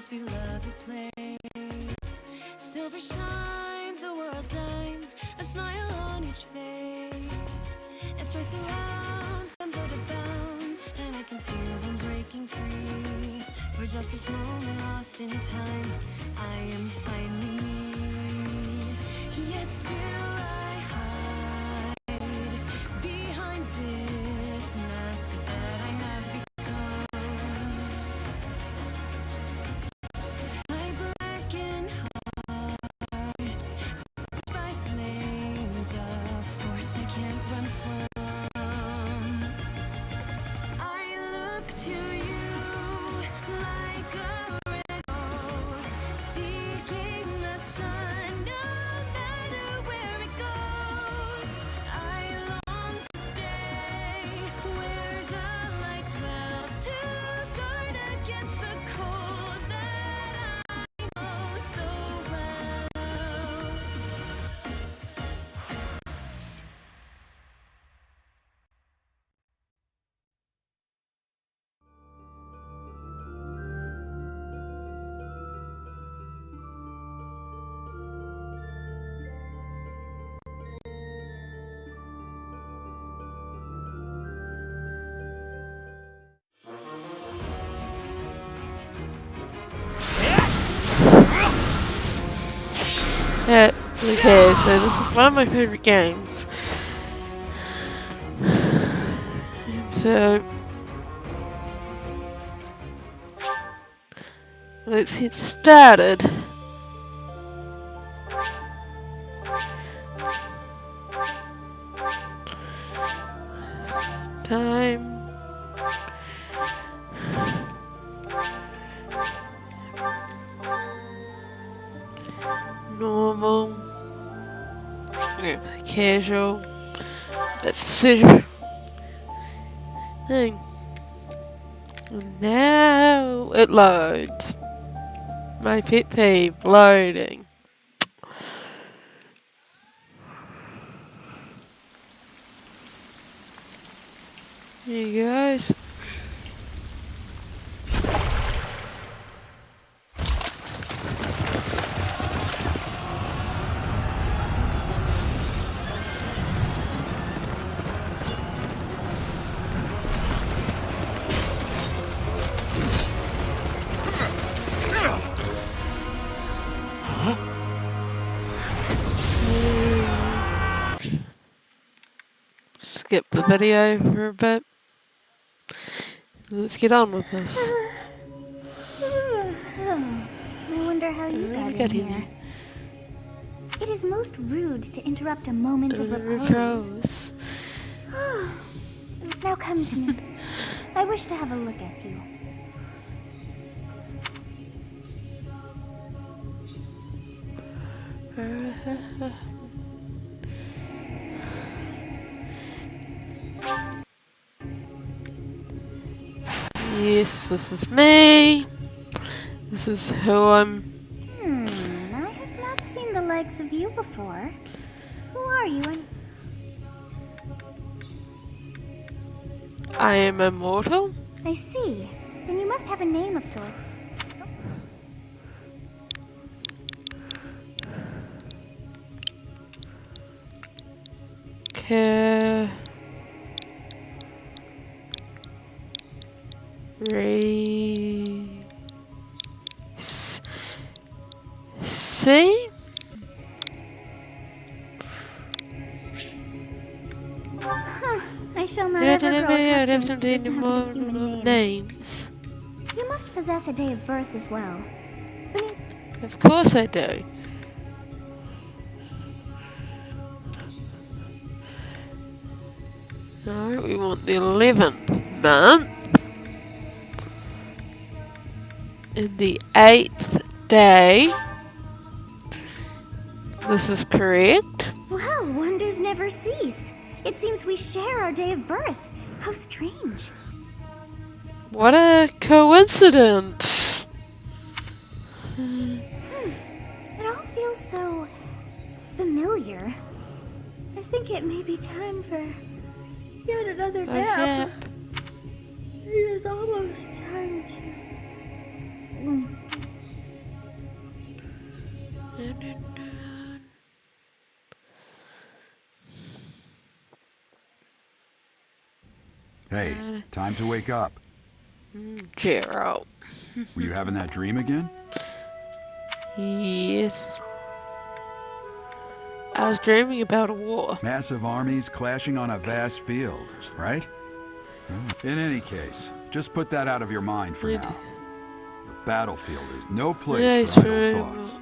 this beloved place. Silver shines, the world dines, a smile on each face. As joy surrounds, come go to bounds, and I can feel them breaking free. For just this moment lost in time, I am finally me. Yet still I hide behind this mask that I have become. My blackened heart, scorched by flames of force I can't run from. I look to you like a red rose, seeking the sun, no matter where it goes. I long to stay where the light dwells, to guard against the cold that I know so well. Yeah, okay, so this is one of my favorite games. So let's get started. Time. Normal. Casual. Let's see. Thing. And now it loads. My pet peeve, loading. There you guys. Skip the video for a bit. Let's get on with this. I wonder how you got in here. It is most rude to interrupt a moment of repose. Now come to me. I wish to have a look at you. Yes, this is me. This is who I'm. I have not seen the likes of you before. Who are you and... I am immortal. I see. Then you must have a name of sorts. Huh, See? I shall not ever grow accustomed to Any the more sound of human names. names. You must possess a day of birth as well. Of course I do. No, we want the 11th month. In the 8th day. This is correct. Well, wonders never cease. It seems we share our day of birth. How strange. What a coincidence. It all feels so familiar. I think it may be time for yet another nap. It is almost time to Hey, time to wake up. Gerald. Were you having that dream again? Yes. I was dreaming about a war. Massive armies clashing on a vast field, right? In any case, just put that out of your mind for now. The battlefield is no place for idle thoughts.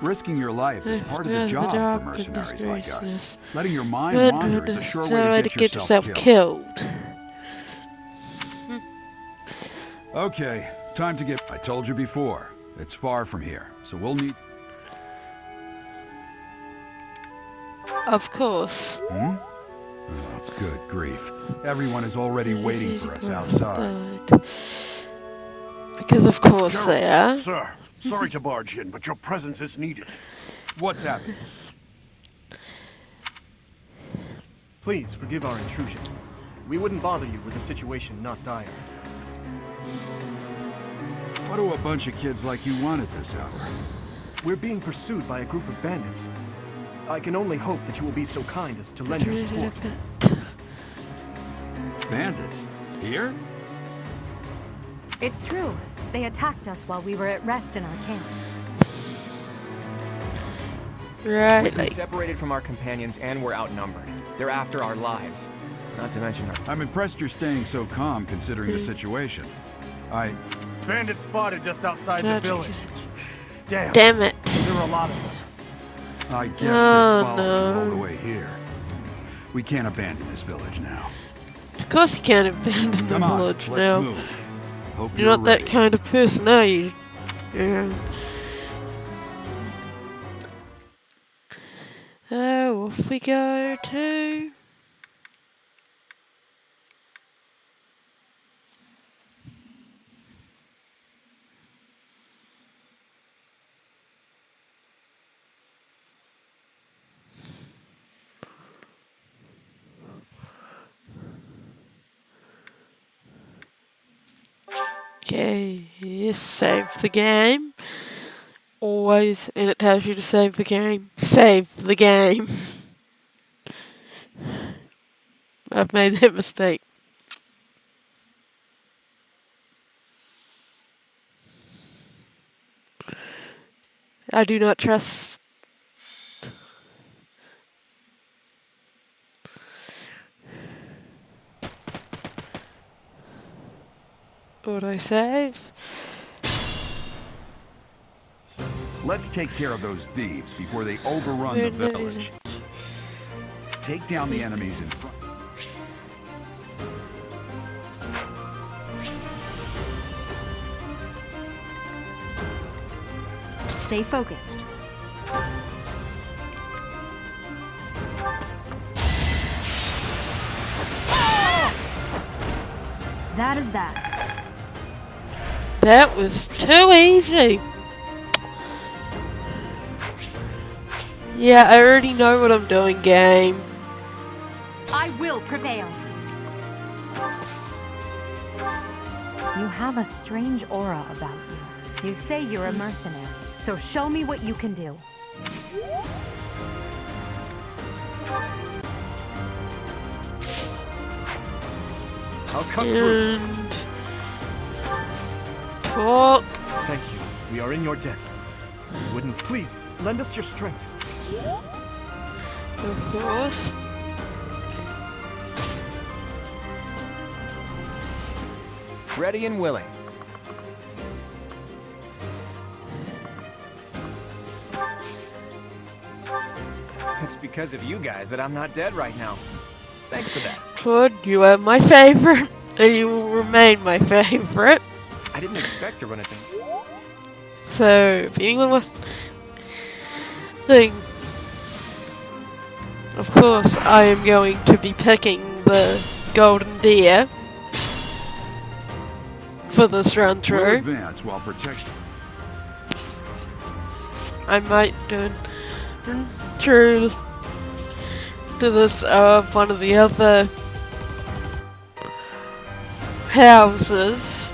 Risking your life is part of the job for mercenaries like us. Letting your mind wander is a sure way to get yourself killed. Okay, time to get... I told you before, it's far from here, so we'll need... Of course. Oh, good grief. Everyone is already waiting for us outside. Because of course they are. Sir, sorry to barge in, but your presence is needed. What's happened? Please forgive our intrusion. We wouldn't bother you with a situation not dire. What do a bunch of kids like you want at this hour? We're being pursued by a group of bandits. I can only hope that you will be so kind as to lend your support. Bandits? Here? It's true. They attacked us while we were at rest in our camp. Right, We've been like... separated from our companions and we're outnumbered. They're after our lives. Not to mention our... I'm impressed you're staying so calm considering the situation. Bandits spotted just outside the village. Damn it. There are a lot of them. I guess they followed you all the way here. We can't abandon this village now. Of course you can't abandon the Come on, village let's now. move. Hope You're not ready. that kind of person, are you? Yeah. Off we go to... Okay, yes, save the game. Always, and it tells you to save the game. Save the game. I've made that mistake. I do not trust... Auto-saves. Let's take care of those thieves before they overrun the village. Take down the enemies in front. Stay focused. That is that. That was too easy. Yeah, I already know what I'm doing, game. I will prevail. You have a strange aura about you. You say you're a mercenary, so show me what you can do. I'll cut through. And... talk. Thank you. We are in your debt. You wouldn't please lend us your strength. Of course. Ready and willing. It's because of you guys that I'm not dead right now. Thanks for that. Claude, you are my favorite, and you will remain my favorite. I didn't expect to run into... So, if anyone wants... thing... Of course, I am going to be picking the golden deer for this run We'll through. advance while protecting. I might run through to this one of the other houses.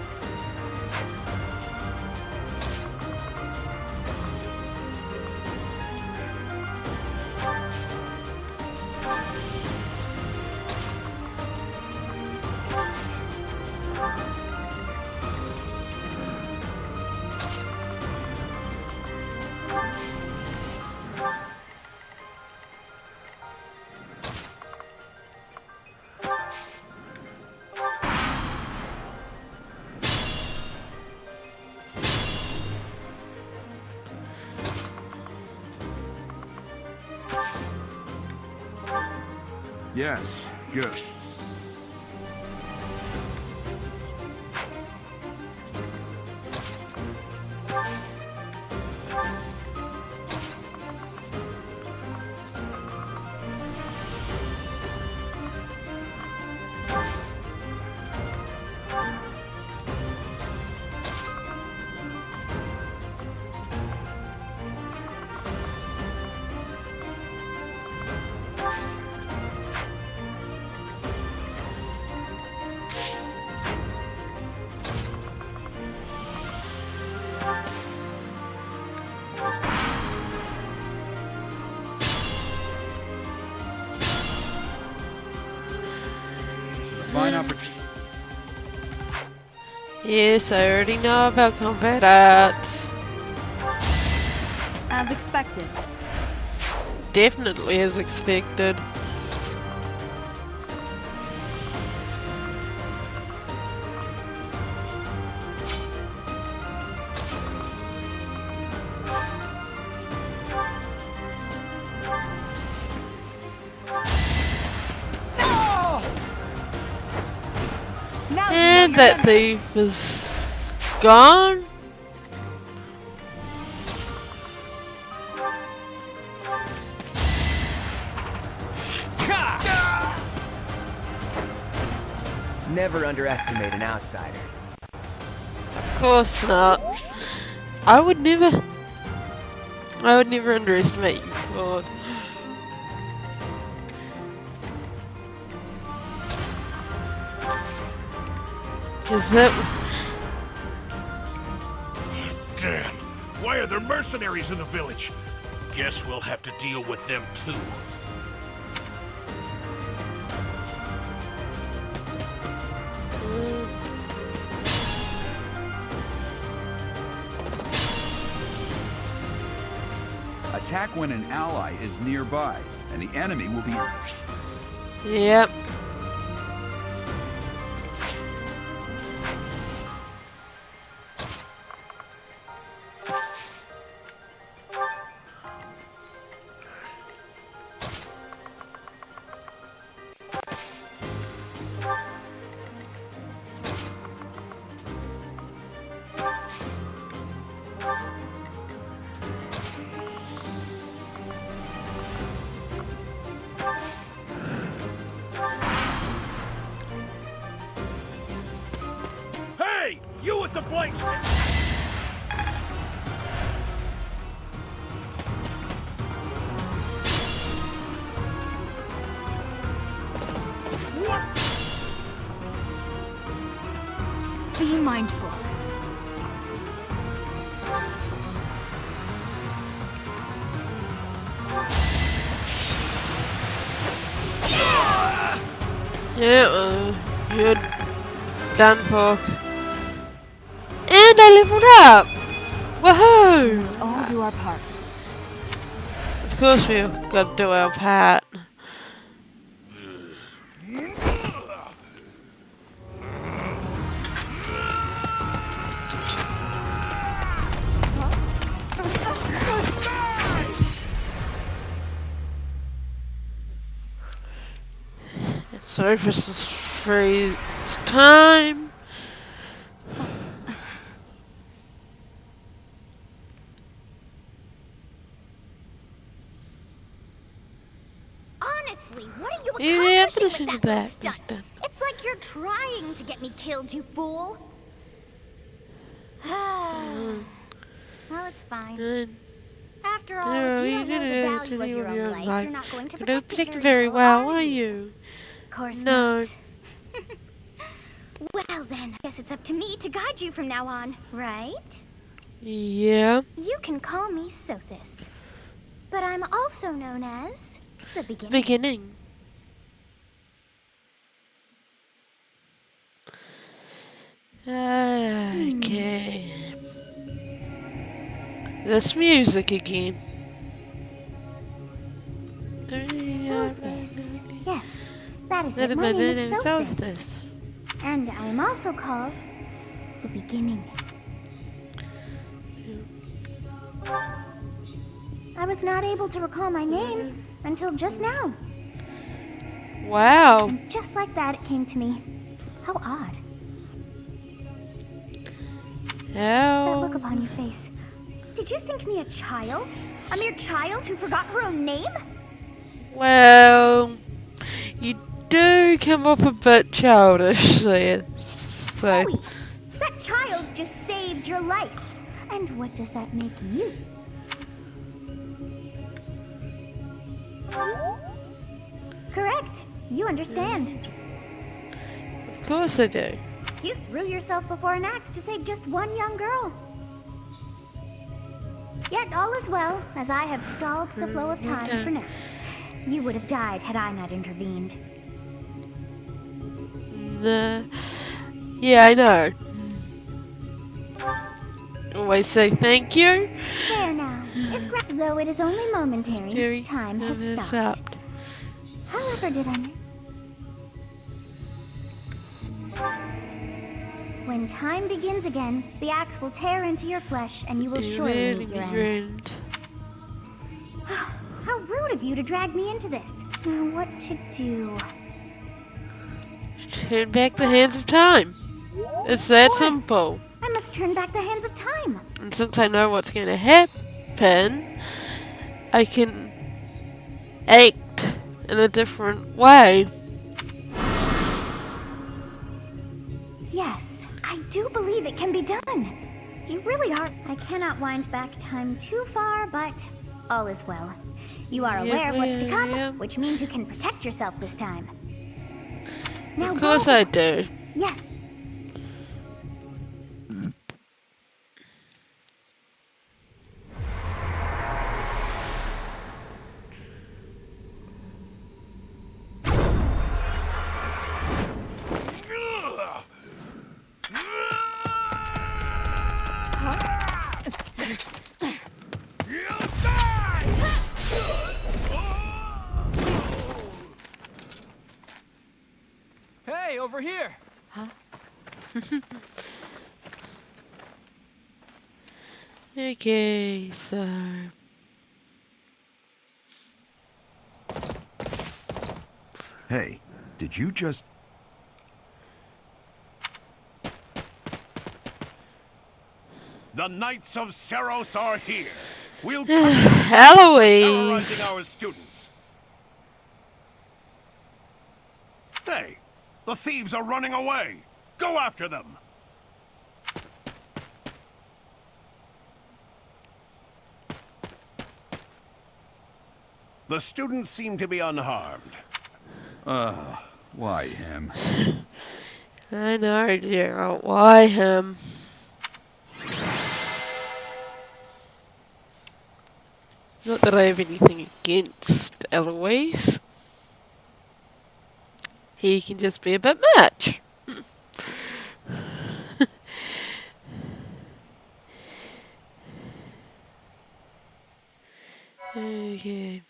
Yes, good. Fine opportunity. Yes, I already know about combat arts. As expected. Definitely as expected. And that thief is gone. Never underestimate an outsider. Of course not. I would never underestimate you, Claude. Cause that Damn. Why are there mercenaries in the village? Guess we'll have to deal with them too. Attack when an ally is nearby, and the enemy will be... Yep. Hey! You with the blank stick! Be mindful. Yeah, you're done for. And I leveled up! Woohoo! Let's all do our part. Of course we've got to do our part. Sorry for this freeze time. Honestly, what are you Yeah, accomplishing with that little that. stunt? It's like you're trying to get me killed, you fool. Well, it's fine. Good. After all, if you don't know the value of your own life, you're not going to You don't protect protect it it very well, are are you? you? Of course No. not. Well then, I guess it's up to me to guide you from now on, right? Yeah. You can call me Sothis, but I'm also known as the Beginning. Beginning. Okay. This music again. Sothis. Yes, that is That it. is My name is is Sothis. this. And I am also called the Beginning. I was not able to recall my name until just now. Wow. And just like that, it came to me. How odd. That look How? upon your face. Did you think me a child? A mere child who forgot her own name? Well, you do come off a bit childish there. So, Chloe, that child just saved your life. And what does that make you? Correct. You understand. of course I do. You threw yourself before an axe to save just one young girl. Yet all is well, as I have stalled the flow of time for now. You would have died had I not intervened. Yeah, I know. Always say thank you. There now. Though it is only momentary, Jerry, time has stopped. However, did I... When time begins again, the axe will tear into your flesh and you will surely meet your end. How rude of you to drag me into this. Now what to do? Turn back the hands of time. It's that Of course. simple. I must turn back the hands of time. And since I know what's going to happen, I can act in a different way. Yes, I do believe it can be done. You really are. I cannot wind back time too far, but all is well. You are aware of what's to come, Yeah. which means you can protect yourself this time. Now Of course go. I do. Yes. Hey, over here! Okay, so... Hey, did you just... The Knights of Seros are here. We'll terrorizing Eloise! our students. Hey, the thieves are running away. Go after them. The students seem to be unharmed. Why him? I know, Gerald. Why him? Not that I have anything against Eloise. He can just be a bit much. Okay.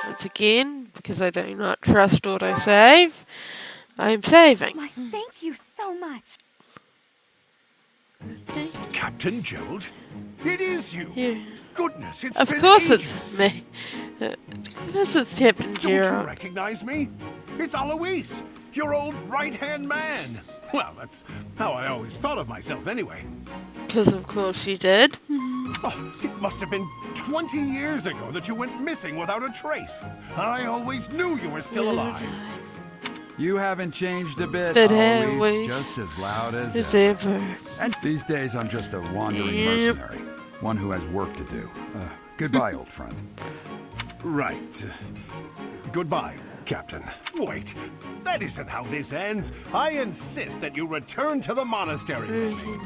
Once again, because I do not trust what I save, I am saving. Why, thank you so much. Captain Gerald? It is you. Yeah. Goodness, it's Of been course ages. it's me. Of course it's Captain Don't you Gerald. recognize me? It's Alois, your old right-hand man. Well, that's how I always thought of myself anyway. Because of course you did. Oh, it must have been 20 years ago that you went missing without a trace. I always knew you were still alive. You haven't changed a bit, But always always just as loud as As ever. ever. And these days I'm just a wandering Yep. mercenary. One who has work to do. Goodbye, old friend. Right. Goodbye, Captain. Wait, that isn't how this ends. I insist that you return to the monastery with me.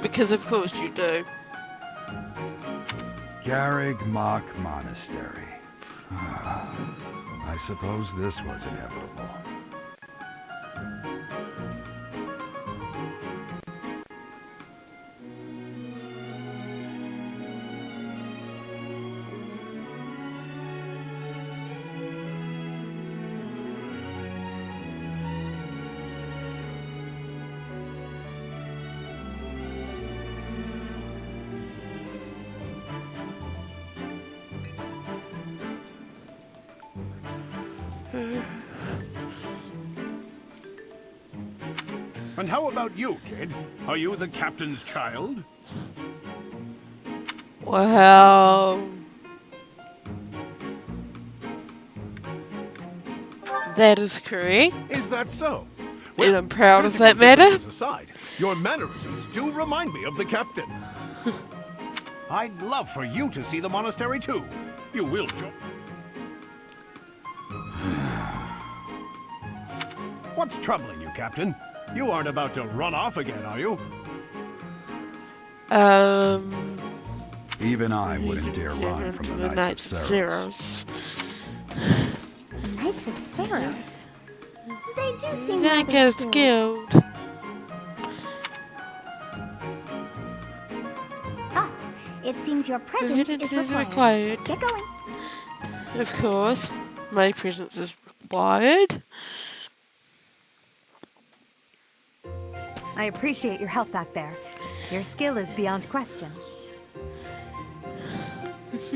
Because of course you do. Garrig Mach Monastery. I suppose this was inevitable. And how about you, kid? Are you the captain's child? Well, that is correct. Is that so? And I'm proud of physical that matter. differences aside, your mannerisms do remind me of the captain. I'd love for you to see the monastery too. You will join. What's troubling you, Captain? You aren't about to run off again, are you? Even I wouldn't dare run from the Knights of Ceros. Knights of Ceros? They do seem That rather gets skilled. killed. Ah, it seems your presence Presence is is required. required. Get going. Of course, my presence is required. I appreciate your help back there. Your skill is beyond question.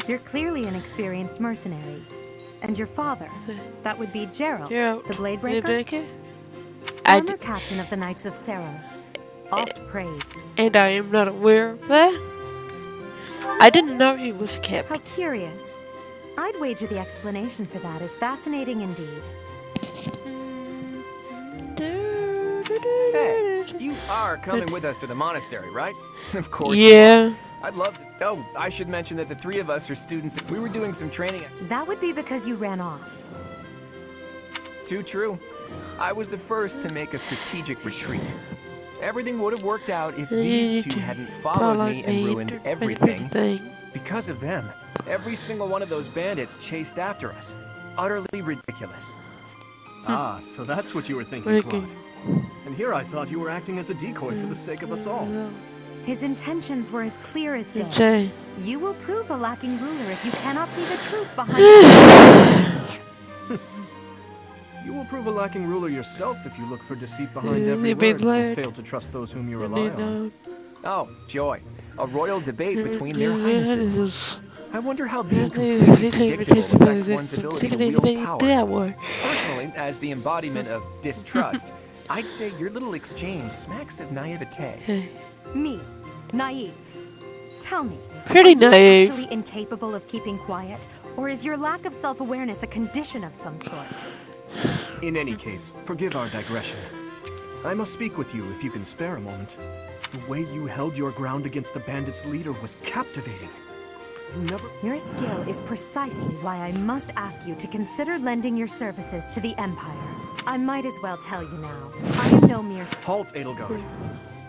You're clearly an experienced mercenary. And your father, that would be Geralt, the Blade Breaker? Former captain of the Knights of Ceros. Oft praised. And I am not aware of that. I didn't know he was a captain. How curious. I'd wager the explanation for that is fascinating indeed. Hey, you are coming with us to the monastery, right? Of course. Yeah. I'd love to. Oh, I should mention that the three of us are students. We were doing some training. That would be because you ran off. Too true. I was the first to make a strategic retreat. Everything would have worked out if these two hadn't followed me and ruined everything. Because of them, every single one of those bandits chased after us. Utterly ridiculous. Ah, so that's what you were thinking, Claude. And here I thought you were acting as a decoy for the sake of us all. His intentions were as clear as day. Okay. You will prove a lacking ruler if you cannot see the truth behind it. You will prove a lacking ruler yourself if you look for deceit behind every You'll be word glad. and fail to trust those whom you rely on. Oh, joy. A royal debate between their Highnesses. highnesses. I wonder how being completely predictable affects one's ability to wield power. Personally, as the embodiment of distrust, I'd say your little exchange smacks of naivete. Me, naive. Tell me, Pretty are you naive. actually incapable of keeping quiet, or is your lack of self-awareness a condition of some sort? In any case, forgive our digression. I must speak with you if you can spare a moment. The way you held your ground against the bandits' leader was captivating. You never... Your skill is precisely why I must ask you to consider lending your services to the Empire. I might as well tell you now. I am no mere... Halt, Edelgard.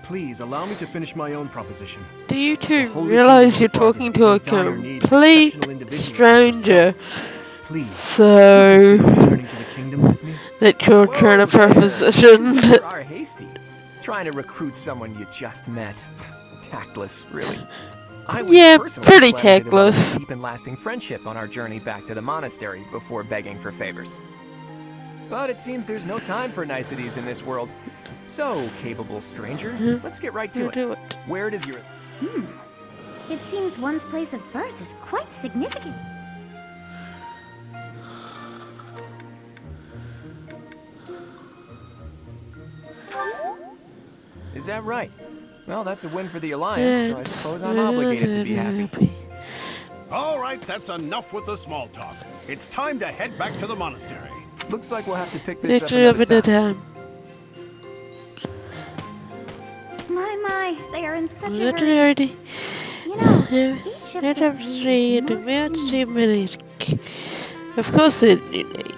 Please allow me to finish my own proposition. Do you two Holy realize Kingdom you're of Fargus talking is to a in dire need of complete exceptional individuals like stranger? yourself. Please, So do you consider returning to the kingdom with me? that you're trying to proposition You are hasty. Trying to recruit someone you just met. Tactless, really. I was Yeah, personally pretty glad to develop tactless. a deep and lasting friendship on our journey back to the monastery before begging for favors. But it seems there's no time for niceties in this world. So, capable stranger, let's get right to do it. it. Where does your... It seems one's place of birth is quite significant. Is that right? Well, that's a win for the Alliance, so I suppose I'm obligated to be happy. All right, that's enough with the small talk. It's time to head back to the monastery. Looks like we'll have to pick this up Literally over another the time. time. My, they are in such a hurry. Literally. You know, each of Not the of three three is most demands unique. unique. Of course it's unique.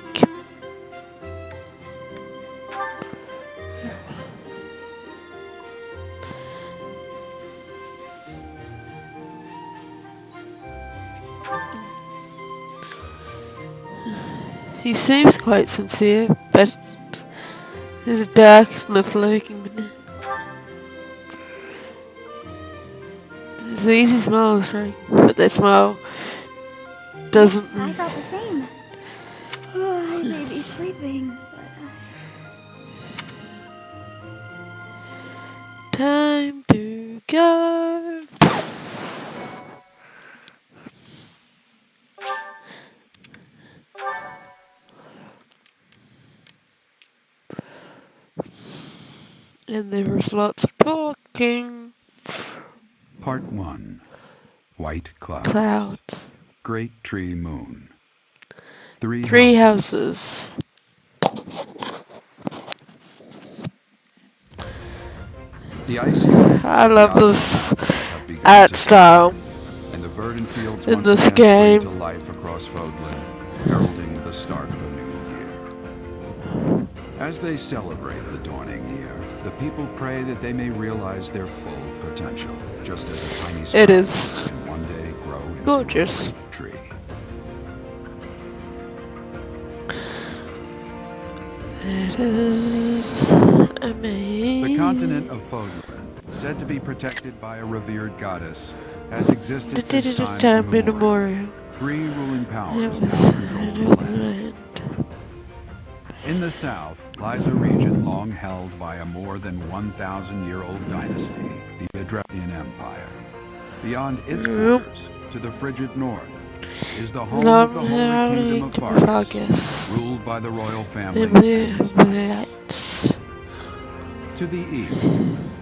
He seems quite sincere, but there's a darkness lurking beneath. There's an easy smile, right? But that smile doesn't. Yes, I thought the same. Oh, I may be sleeping, but Time to go. And there was lots of talking. Part 1. White Clouds. Clouds. Great Tree Moon. Three houses. The icy I love this art style and the verdant fields in once this again game. spring to life across Fodlan, heralding the start of a new year. As they celebrate the dawning year, the people pray that they may realize their full potential, just as a tiny sprout It is can one day grow into gorgeous. a great tree. It is amazing. The continent of Fodlan, said to be protected by a revered goddess, has existed since time immemorial. 3 ruling powers now control the land. In the south lies a region long held by a more than 1,000-year-old dynasty, the Adreptian Empire. Beyond its borders, to the frigid north, is the home of the Holy Kingdom of Fargus, ruled by the royal family and its knights. To the east,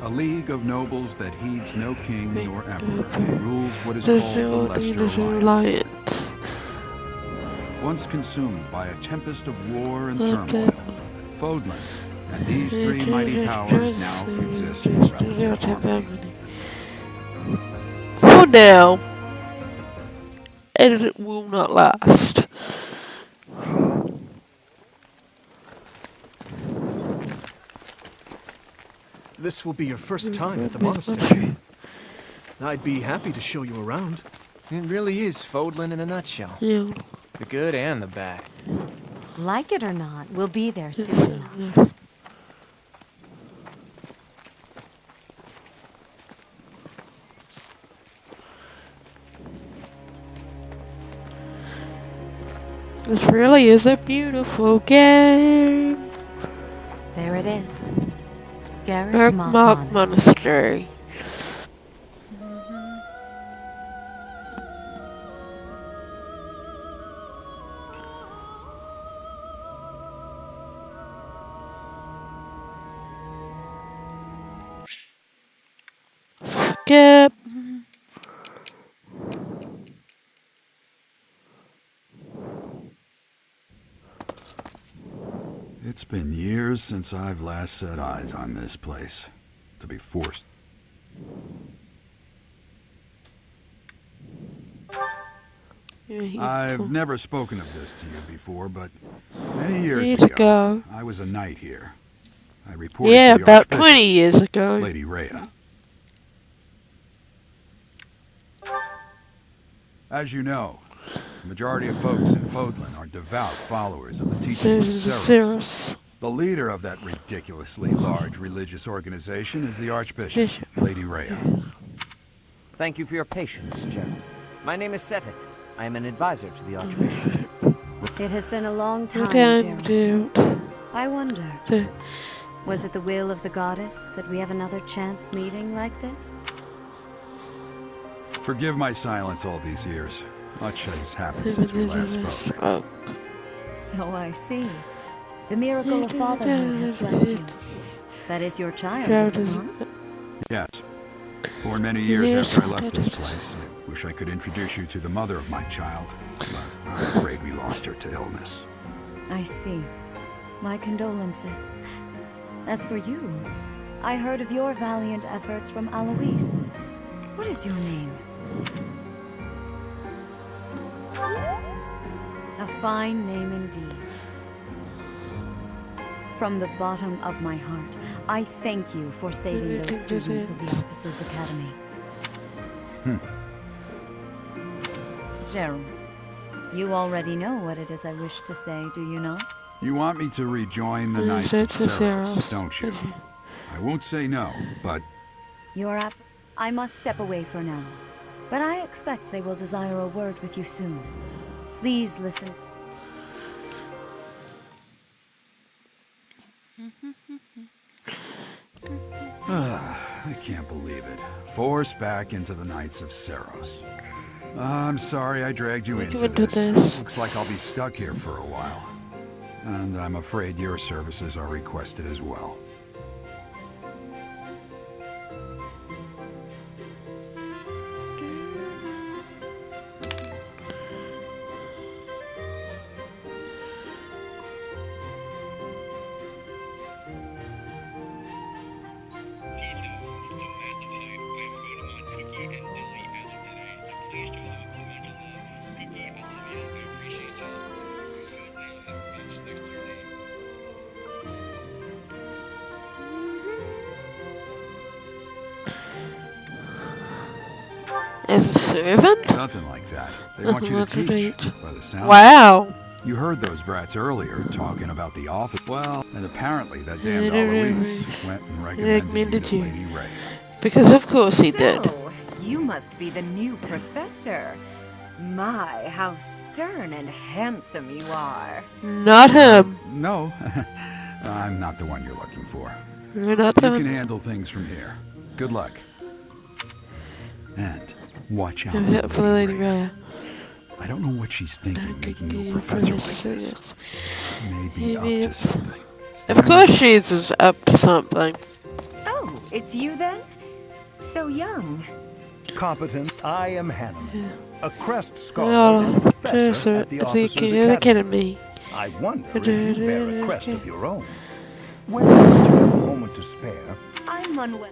a league of nobles that heeds no king nor emperor rules what is called the Leicester Alliance. Once consumed by a tempest of war and turmoil, Fodlan and these 3 mighty powers now exist in relative harmony. For now. And it will not last. This will be your first time at the monastery. I'd be happy to show you around. It really is Fodlan in a nutshell. Yeah. The good and the bad. Like it or not, we'll be there soon enough. This really is a beautiful game. There it is. Garrett Bergmark Monastery. Skip. It's been years since I've last set eyes on this place. To be forced. I've never spoken of this to you before, but many years ago, I was a knight here. I reported to the about 20 years ago. Lady Rhea. As you know, the majority of folks in Fodlan are devout followers of the teachings of Ceros. The leader of that ridiculously large religious organization is the Archbishop, Lady Rhea. Thank you for your patience, Gerald. My name is Seteth. I am an advisor to the Archbishop. It has been a long time, Gerald. I wonder, was it the will of the goddess that we have another chance meeting like this? Forgive my silence all these years. Much has happened since we last spoke. So I see. The miracle of fatherhood has blessed you. That is your child, is it not? Yes. For many years after I left this place, I wish I could introduce you to the mother of my child, but I'm afraid we lost her to illness. I see. My condolences. As for you, I heard of your valiant efforts from Alois. What is your name? A fine name indeed. From the bottom of my heart, I thank you for saving those students of the Officers' Academy. Gerald, you already know what it is I wish to say, do you not? You want me to rejoin the Knights of Ceros, don't you? I won't say no, but... You're up. I must step away for now. But I expect they will desire a word with you soon. Please listen. I can't believe it. Forced back into the Knights of Ceros. I'm sorry I dragged you into this. Looks like I'll be stuck here for a while. And I'm afraid your services are requested as well. As a servant? Something like that. They want you to teach, by the sound. Wow. You heard those brats earlier talking about the office. Well, and apparently that damned Eloise went and recommended you to Lady Ray. Because of course he did. So, you must be the new professor. My, how stern and handsome you are. Not him. No, I'm not the one you're looking for. You're not You can handle things from here. Good luck. And watch out for Lady Ray. I don't know what she's thinking, making you a professor like this. Maybe up to something. Of course she's up to something. Oh, it's you then? So young. Competent, I am Hanneman, a crest scholar and professor at the Officers' Academy. I wonder if you bear a crest of your own. When next you have a moment to spare, I'm unwell.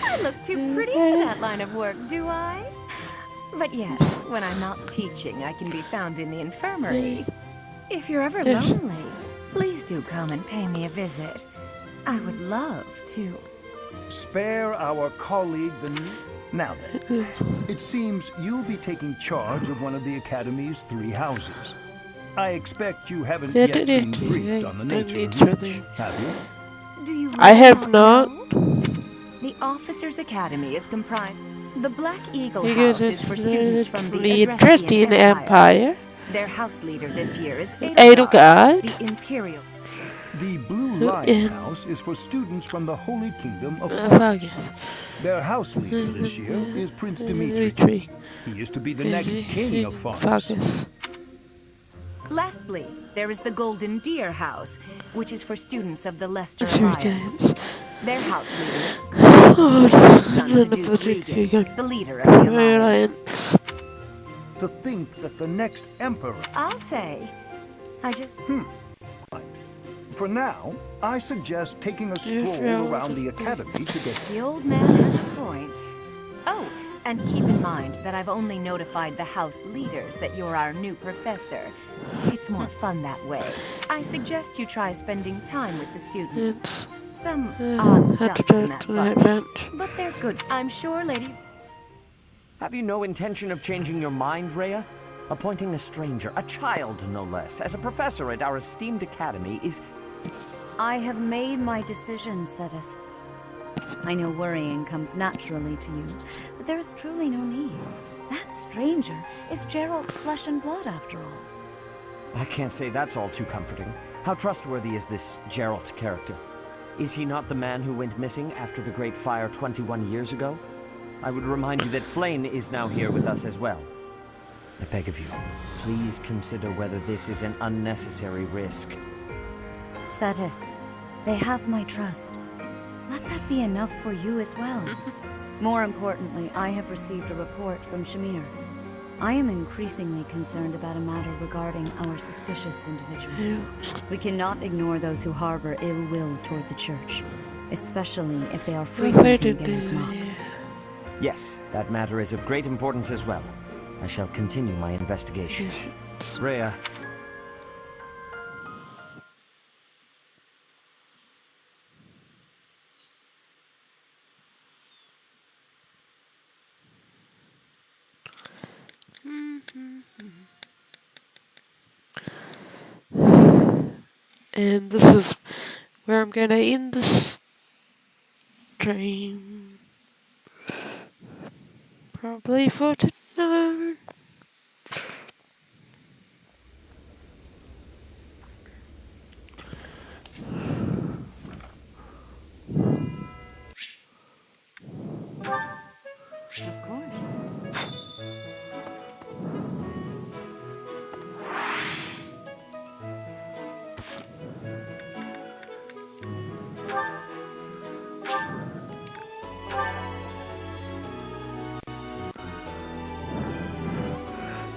I look too pretty for that line of work, do I? But yes, when I'm not teaching, I can be found in the infirmary. If you're ever lonely, please do come and pay me a visit. I would love to. spare our colleague the new... Now then, it seems you'll be taking charge of one of the Academy's 3 houses. I expect you haven't yet been briefed on the nature of each, have you? Do you really I have not. The Officers' Academy is comprised. The Black Eagle House is for students from the Adrestian Empire. Their house leader this year is Edelgard, the Imperial. The Blue Lion House is for students from the Holy Kingdom of Paris. Their house leader this year is Prince Dimitri. He used to be the next king of Fagus. Lastly, there is the Golden Deer House, which is for students of the Leicester Alliance. Their house leader is son to Duke Regan, the leader of the Alliance. To think that the next emperor... I'll say. I just... For now, I suggest taking a stroll around the Academy to get... The old man has a point. Oh, and keep in mind that I've only notified the house leaders that you're our new professor. It's more fun that way. I suggest you try spending time with the students. Some odd ducks in that bunch, but they're good. I'm sure, Lady... Have you no intention of changing your mind, Rhea? Appointing a stranger, a child no less, as a professor at our esteemed academy is... I have made my decision, Sedith. I know worrying comes naturally to you, but there is truly no need. That stranger is Gerald's flesh and blood, after all. I can't say that's all too comforting. How trustworthy is this Gerald character? Is he not the man who went missing after the Great Fire 21 years ago? I would remind you that Flame is now here with us as well. I beg of you, please consider whether this is an unnecessary risk. Sedith, they have my trust. Let that be enough for you as well. More importantly, I have received a report from Shamir. I am increasingly concerned about a matter regarding our suspicious individual. We cannot ignore those who harbor ill will toward the Church, especially if they are frequenting Garreg. Yes, that matter is of great importance as well. I shall continue my investigation. Rhea. And this is where I'm gonna end the stream. Probably for tonight. Of course.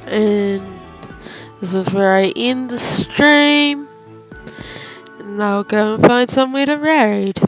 And this is where I end the stream. And I'll go and find somewhere to raid.